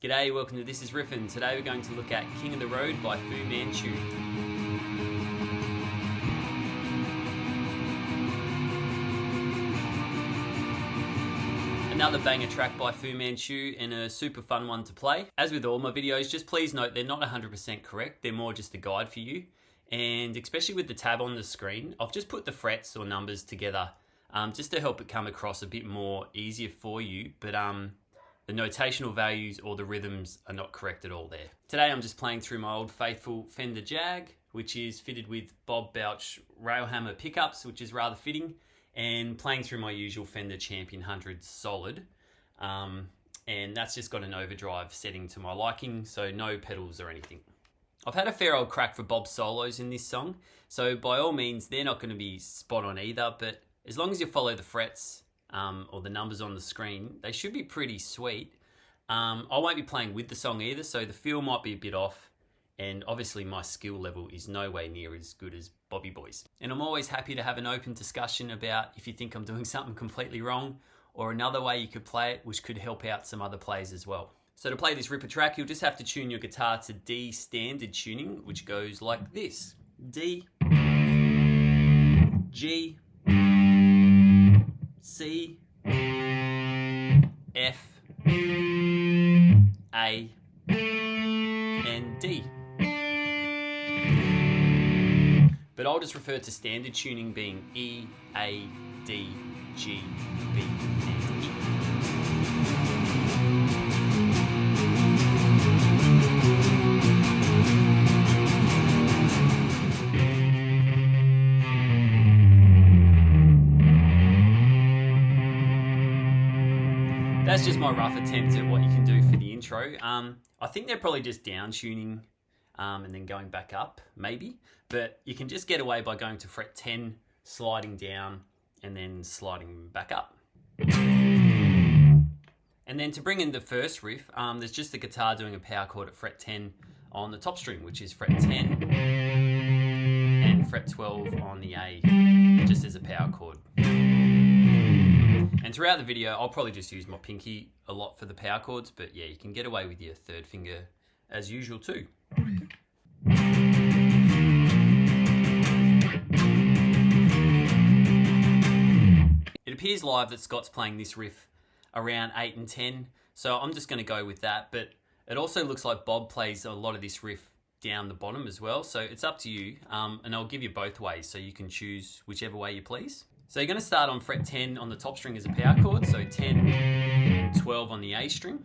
G'day, welcome to This Is Riffin'. Today we're going to look at King of the Road by Fumanchu. Another banger track by Fumanchu and a super fun one to play. As with all my videos, just please note they're not 100% correct, they're more just a guide for you. And especially with the tab on the screen, I've just put the frets or numbers together just to help it come across a bit more easier for you, but the notational values or the rhythms are not correct at all there. Today I'm just playing through my old faithful Fender Jag, which is fitted with Bob Bouch railhammer pickups, which is rather fitting, and playing through my usual Fender Champion 100 solid. And that's just got an overdrive setting to my liking, so no pedals or anything. I've had a fair old crack for Bob's solos in this song, so by all means they're not going to be spot on either, but as long as you follow the frets or the numbers on the screen, they should be pretty sweet. I won't be playing with the song either, so the feel might be a bit off, and obviously my skill level is no way near as good as Bobby Boy's. And I'm always happy to have an open discussion about if you think I'm doing something completely wrong or another way you could play it, which could help out some other players as well. So to play this ripper track, you'll just have to tune your guitar to D standard tuning, which goes like this: D, G, C, F, A, and D. But I'll just refer to standard tuning being E, A, D, G, B, and E. That's just my rough attempt at what you can do for the intro. I think they're probably just down tuning and then going back up, maybe. But you can just get away by going to fret 10, sliding down, and then sliding back up. And then to bring in the first riff, there's just the guitar doing a power chord at fret 10 on the top string, which is fret 10, and fret 12 on the A, just as a power chord. And throughout the video, I'll probably just use my pinky a lot for the power chords, but yeah, you can get away with your third finger as usual too. It appears live that Scott's playing this riff around 8 and 10, so I'm just going to go with that, but it also looks like Bob plays a lot of this riff down the bottom as well, so it's up to you, and I'll give you both ways so you can choose whichever way you please. So you're going to start on fret 10 on the top string as a power chord, so 10 and 12 on the A string,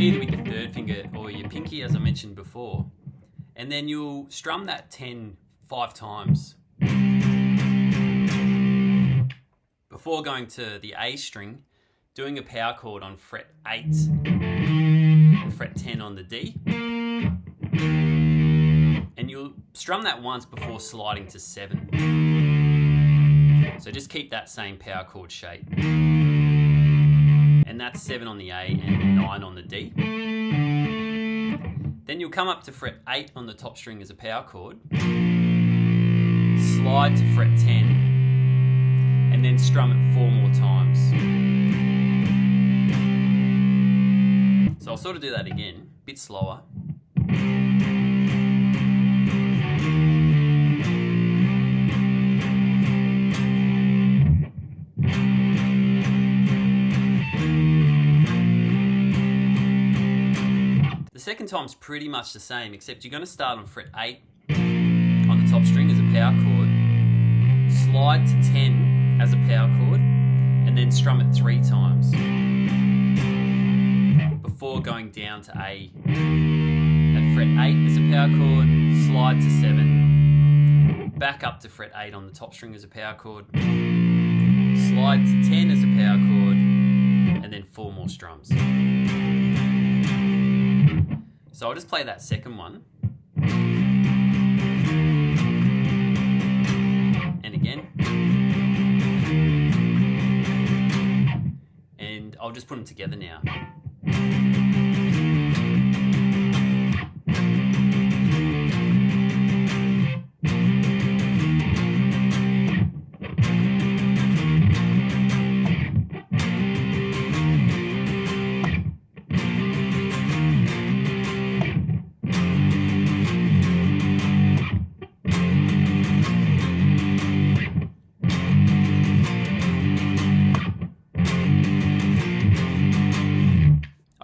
either with your third finger or your pinky as I mentioned before. And then you'll strum that 10 5 times before going to the A string, doing a power chord on fret 8 and fret 10 on the D. And you'll strum that once before sliding to 7. So just keep that same power chord shape. And that's 7 on the A and 9 on the D. Then you'll come up to fret 8 on the top string as a power chord, slide to fret 10, and then strum it 4 more times. So I'll sort of do that again, a bit slower. The second time's pretty much the same, except you're going to start on fret 8 on the top string as a power chord, slide to 10 as a power chord, and then strum it 3 times before going down to A at fret 8 as a power chord, slide to 7, back up to fret 8 on the top string as a power chord, slide to 10 as a power chord, and then 4 more strums. So I'll just play that second one. And again. And I'll just put them together now.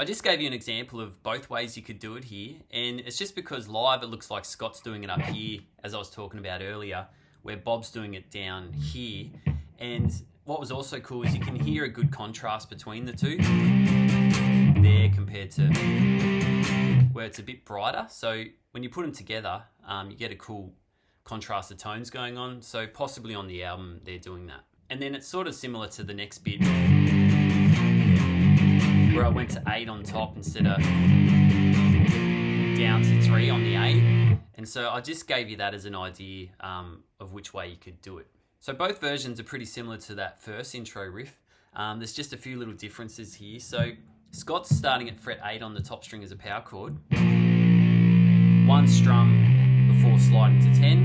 I just gave you an example of both ways you could do it here, and it's just because live it looks like Scott's doing it up here, as I was talking about earlier, where Bob's doing it down here. And what was also cool is you can hear a good contrast between the two there compared to where it's a bit brighter. So when you put them together, you get a cool contrast of tones going on. So possibly on the album they're doing that. And then it's sort of similar to the next bit where I went to 8 on top instead of down to 3 on the A. And so I just gave you that as an idea of which way you could do it. So both versions are pretty similar to that first intro riff. There's just a few little differences here. So Scott's starting at fret 8 on the top string as a power chord. 1 strum before sliding to 10.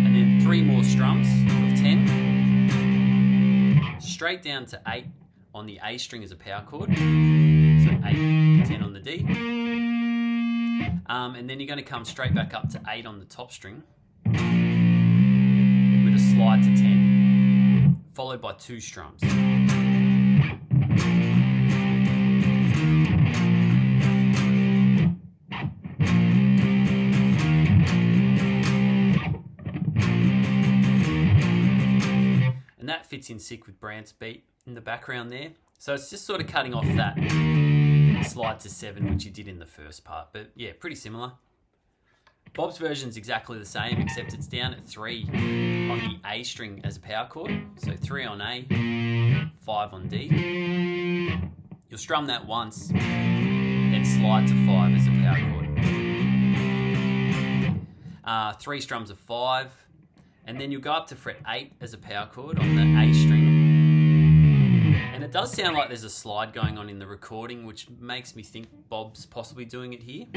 And then 3 more strums of 10. Straight down to 8 on the A string as a power chord. So 8, 10 on the D. And then you're going to come straight back up to 8 on the top string with a slide to 10, followed by 2 strums. And that fits in sick with Brant's beat in the background there. So it's just sort of cutting off that slide to 7, which you did in the first part. But yeah, pretty similar. Bob's version's exactly the same, except it's down at 3 on the A string as a power chord. So 3 on A, 5 on D. You'll strum that once, then slide to 5 as a power chord. 3 strums of 5, and then you'll go up to fret 8 as a power chord on the A string. And it does sound like there's a slide going on in the recording, which makes me think Bob's possibly doing it here.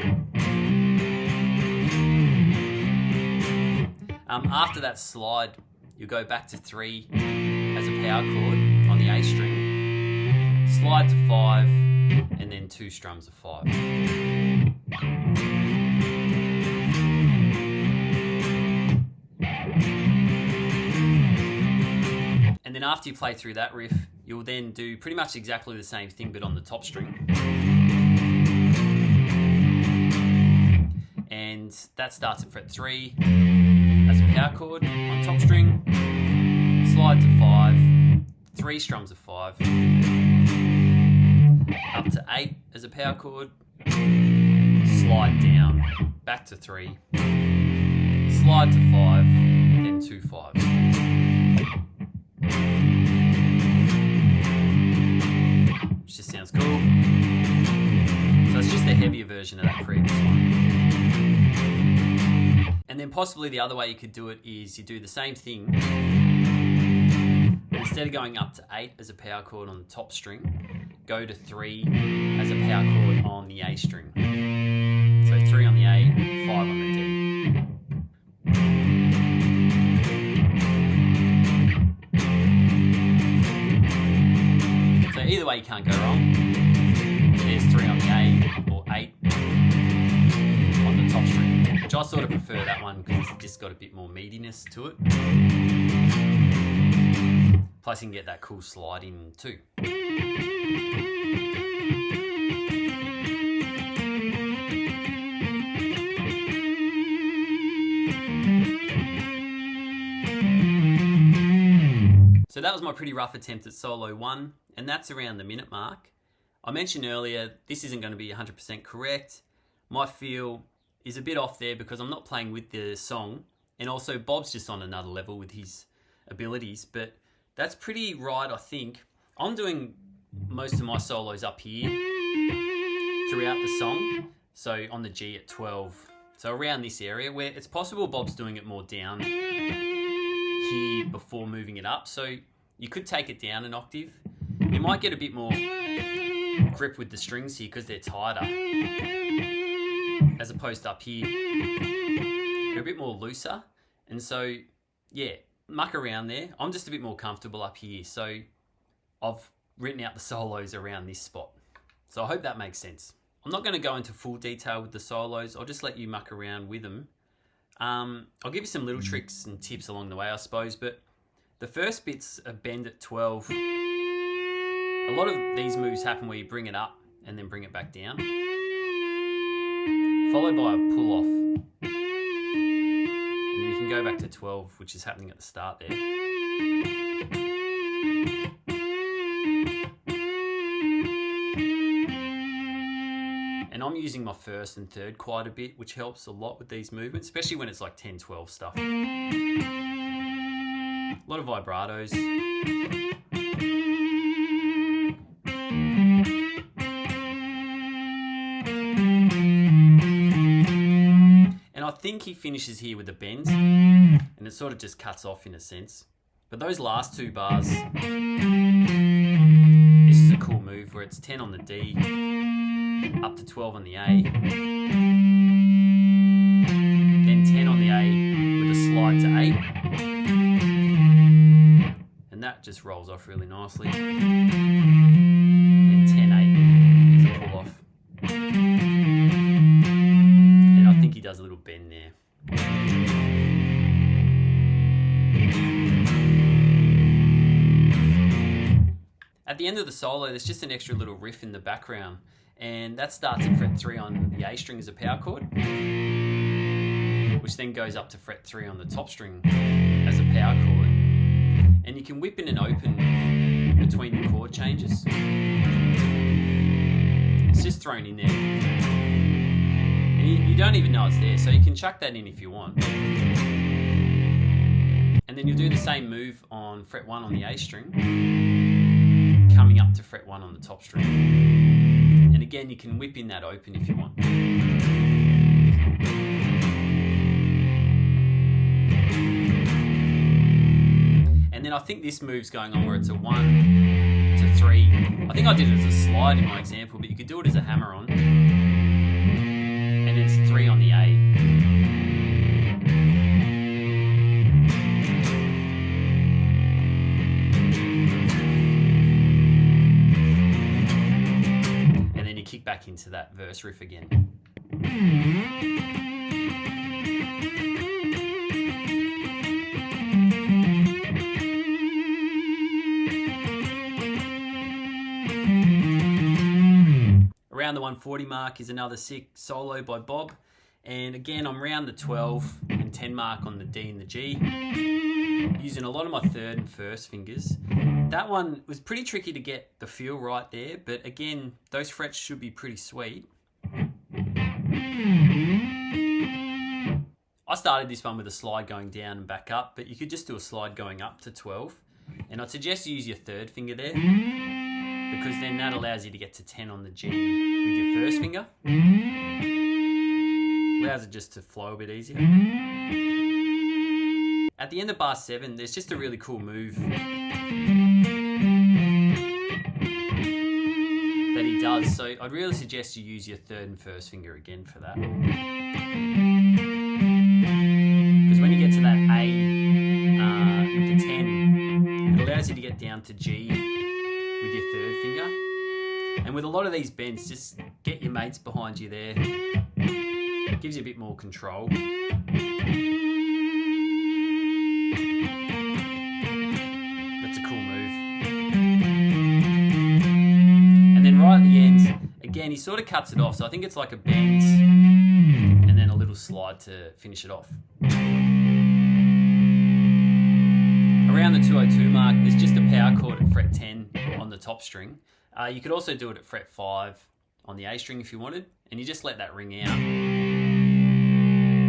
After that slide, you'll go back to 3 as a power chord on the A string, slide to 5, and then 2 strums of 5. And then after you play through that riff, you'll then do pretty much exactly the same thing, but on the top string. And that starts at fret 3 as a power chord on top string, slide to 5, 3 strums of 5, up to 8 as a power chord, slide down, back to 3, slide to 5, then 2 5s. Which just sounds cool. So it's just a heavier version of that previous one. And then possibly the other way you could do it is you do the same thing, but instead of going up to 8 as a power chord on the top string, go to 3 as a power chord on the A string. So 3 on the A, 5 on the D. So either way you can't go wrong. There's 3 on the A or 8 on the top string, which I sort of prefer that one because it's just got a bit more meatiness to it. Plus you can get that cool slide in too. So that was my pretty rough attempt at solo 1, and that's around the minute mark. I mentioned earlier, this isn't going to be 100% correct. My feel is a bit off there because I'm not playing with the song, and also Bob's just on another level with his abilities, but that's pretty right, I think. I'm doing most of my solos up here throughout the song, so on the G at 12. So around this area, where it's possible Bob's doing it more down here before moving it up, so you could take it down an octave. You might get a bit more grip with the strings here because they're tighter, as opposed to up here. They're a bit more looser, and so yeah, muck around there. I'm just a bit more comfortable up here, so I've written out the solos around this spot. So I hope that makes sense. I'm not going to go into full detail with the solos. I'll just let you muck around with them. I'll give you some little tricks and tips along the way, I suppose, but the first bit's a bend at 12 A lot of these moves happen where you bring it up and then bring it back down, followed by a pull off. And then you can go back to 12, which is happening at the start there. And I'm using my first and third quite a bit, which helps a lot with these movements, especially when it's like 10-12 stuff. A lot of vibratos. And I think he finishes here with a bend, and it sort of just cuts off in a sense. But those last two bars, this is a cool move where it's 10 on the D, up to 12 on the A, then 10 on the A with a slide to 8, and that just rolls off really nicely. Then 10-8 is a pull off, and I think he does a little bend there. At the end of the solo, there's just an extra little riff in the background, and that starts at fret 3 on the A string as a power chord, which then goes up to fret 3 on the top string as a power chord. And you can whip in and open between the chord changes. It's just thrown in there. And you don't even know it's there, so you can chuck that in if you want. And then you'll do the same move on fret 1 on the A string, coming up to fret 1 on the top string. And again, you can whip in that open if you want. And then I think this move's going on where it's a 1 to 3. I think I did it as a slide in my example, but you could do it as a hammer on. And it's 3 on the A. Kick back into that verse riff again. Around the 140 mark is another sick solo by Bob, and again I'm around the 12 and 10 mark on the D and the G, using a lot of my third and first fingers. That one was pretty tricky to get the feel right there, but again, those frets should be pretty sweet. I started this one with a slide going down and back up, but you could just do a slide going up to 12. And I'd suggest you use your third finger there, because then that allows you to get to 10 on the G with your first finger. Allows it just to flow a bit easier. At the end of bar 7, there's just a really cool move that he does. So I'd really suggest you use your third and first finger again for that. Because when you get to that A with the 10, it allows you to get down to G with your third finger. And with a lot of these bends, just get your mates behind you there. It gives you a bit more control. That's a cool move. And then right at the end, again, he sort of cuts it off. So I think it's like a bend and then a little slide to finish it off. Around the 202 mark, there's just a power chord at fret 10 on the top string. You could also do it at fret 5 on the A string if you wanted, and you just let that ring out.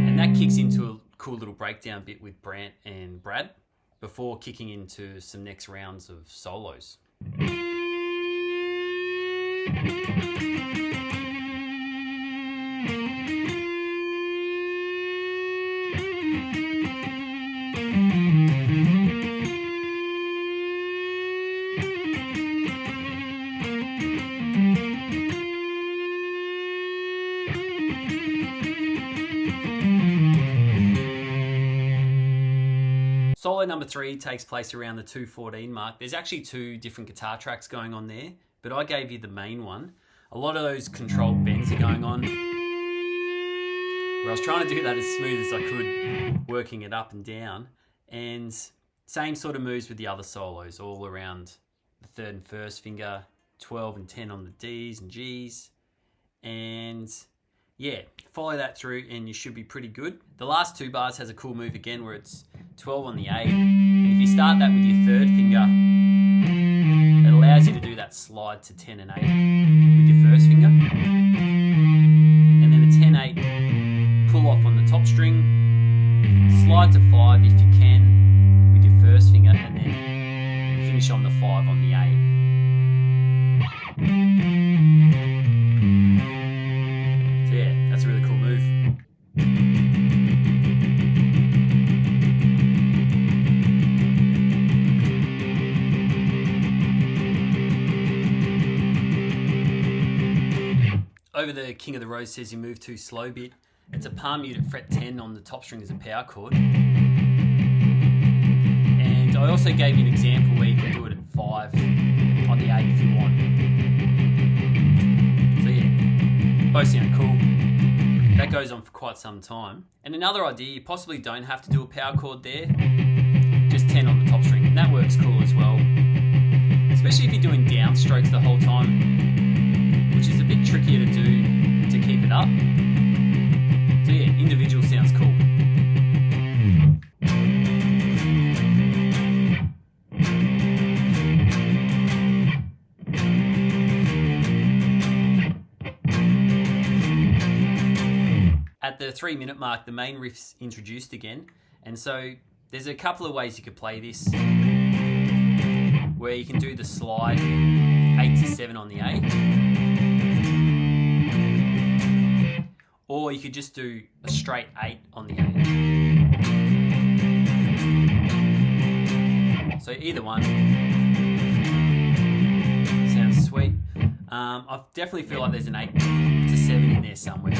And that kicks into a cool little breakdown bit with Brant and Brad before kicking into some next rounds of solos. Solo number 3 takes place around the 214 mark. There's actually 2 different guitar tracks going on there, but I gave you the main one. A lot of those controlled bends are going on, where I was trying to do that as smooth as I could, working it up and down. And same sort of moves with the other solos, all around the third and first finger, 12 and 10 on the D's and G's. And yeah, follow that through and you should be pretty good. The last two bars has a cool move again where it's 12 on the A. And if you start that with your third finger, it allows you to do that slide to 10 and 8 with your first finger. And then a 10-8 pull off on the top string, slide to 5 if you can with your first finger, and then finish on the 5 on the A. So yeah, that's a really cool move. Over the King of the Rose says you move too slow bit. It's a palm mute at fret 10 on the top string as a power chord. And I also gave you an example where you can do it at 5 on the A if you want. So yeah, both sound cool. That goes on for quite some time. And another idea, you possibly don't have to do a power chord there, just 10 on the top string, and that works cool as well. Especially if you're doing downstrokes the whole time, which is a bit trickier to do to keep it up. So yeah, individual sounds cool. At the 3-minute mark, the main riff's introduced again, and so there's a couple of ways you could play this, where you can do the slide 8 to 7 on the A, or you could just do a straight 8 on the A. So either one sounds sweet. I definitely feel like there's an 8 to 7 in there somewhere.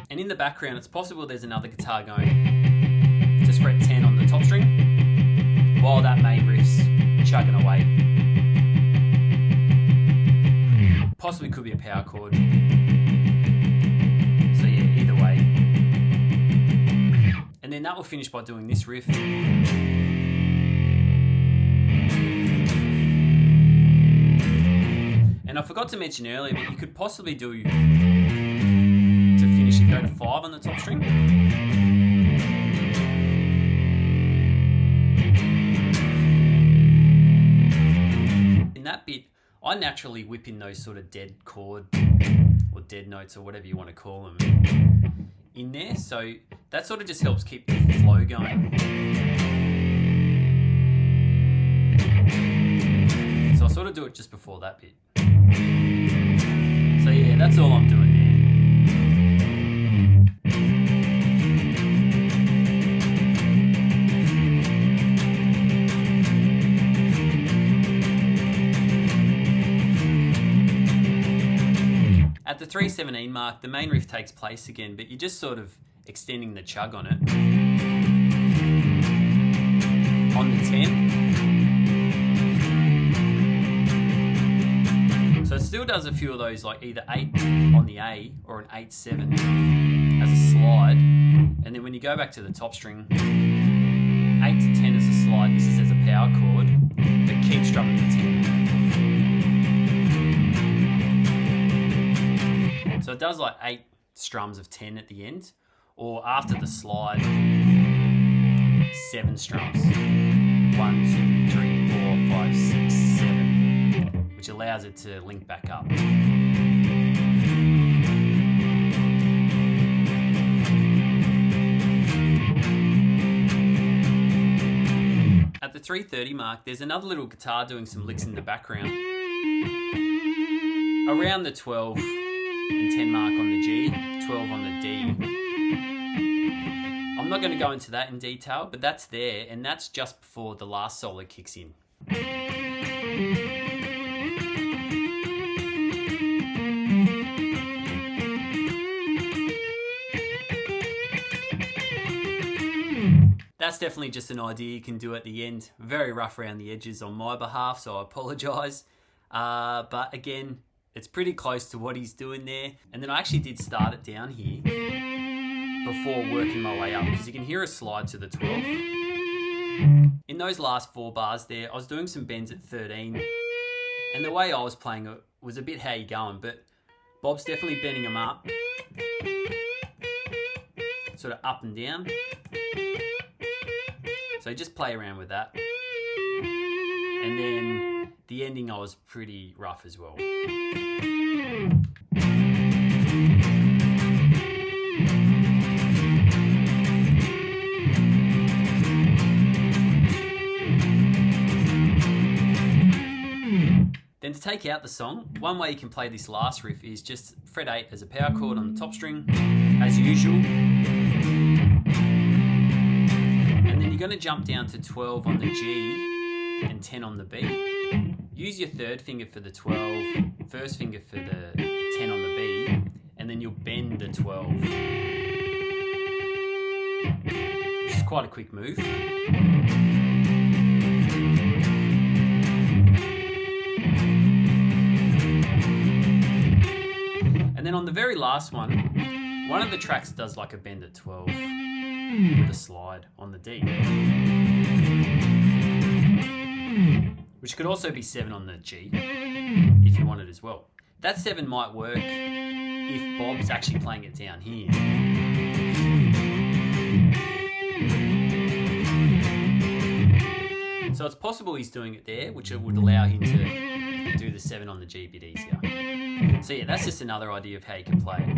And in the background, it's possible there's another guitar going, just fret 10 on the top string, while that main riff's chugging away. Possibly could be a power chord. So yeah, either way. And then that will finish by doing this riff. And I forgot to mention earlier, but you could possibly do, to finish it, go to 5 on the top string. In that bit, I naturally whip in those sort of dead chord or dead notes or whatever you want to call them in there. So that sort of just helps keep the flow going. So I sort of do it just before that bit. So yeah, that's all I'm doing there. At the 3:17 mark, the main riff takes place again, but you're just sort of extending the chug on it. On the 10. So it still does a few of those, like either 8 on the A or an 8-7 as a slide. And then when you go back to the top string, 8 to 10 as a slide, this is as a power chord, but keep strumming the 10. So it does like 8 strums of 10 at the end, or after the slide, 7 strums. 1, 2, 3, 4, 5, 6, 7, which allows it to link back up. At the 3:30 mark, there's another little guitar doing some licks in the background. Around the 12 and 10 mark on the G, 12 on the D. I'm not going to go into that in detail, but that's there, and that's just before the last solo kicks in. That's definitely just an idea you can do at the end. Very rough around the edges on my behalf, so I apologise. But again, it's pretty close to what he's doing there. And then I actually did start it down here. before working my way up, because you can hear a slide to the 12. In those last 4 bars there, I was doing some bends at 13, and the way I was playing it was a bit how you going, but Bob's definitely bending them up, sort of up and down. So just play around with that. And then the ending I was pretty rough as well. Then to take out the song, one way you can play this last riff is just fret 8 as a power chord on the top string, as usual. And then you're going to jump down to 12 on the G and 10 on the B. Use your third finger for the 12, first finger for the 10 on the B, and then you'll bend the 12. Which is quite a quick move. And then on the very last one of the tracks does like a bend at 12 with a slide on the D. Which could also be 7 on the G if you want it as well. That 7 might work if Bob's actually playing it down here. So it's possible he's doing it there, which would allow him to do the 7 on the G a bit easier. So yeah, that's just another idea of how you can play it.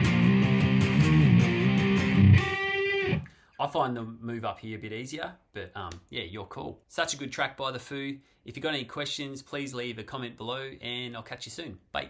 I find the move up here a bit easier, but yeah, you're cool. Such a good track by The Foo. If you've got any questions, please leave a comment below and I'll catch you soon. Bye.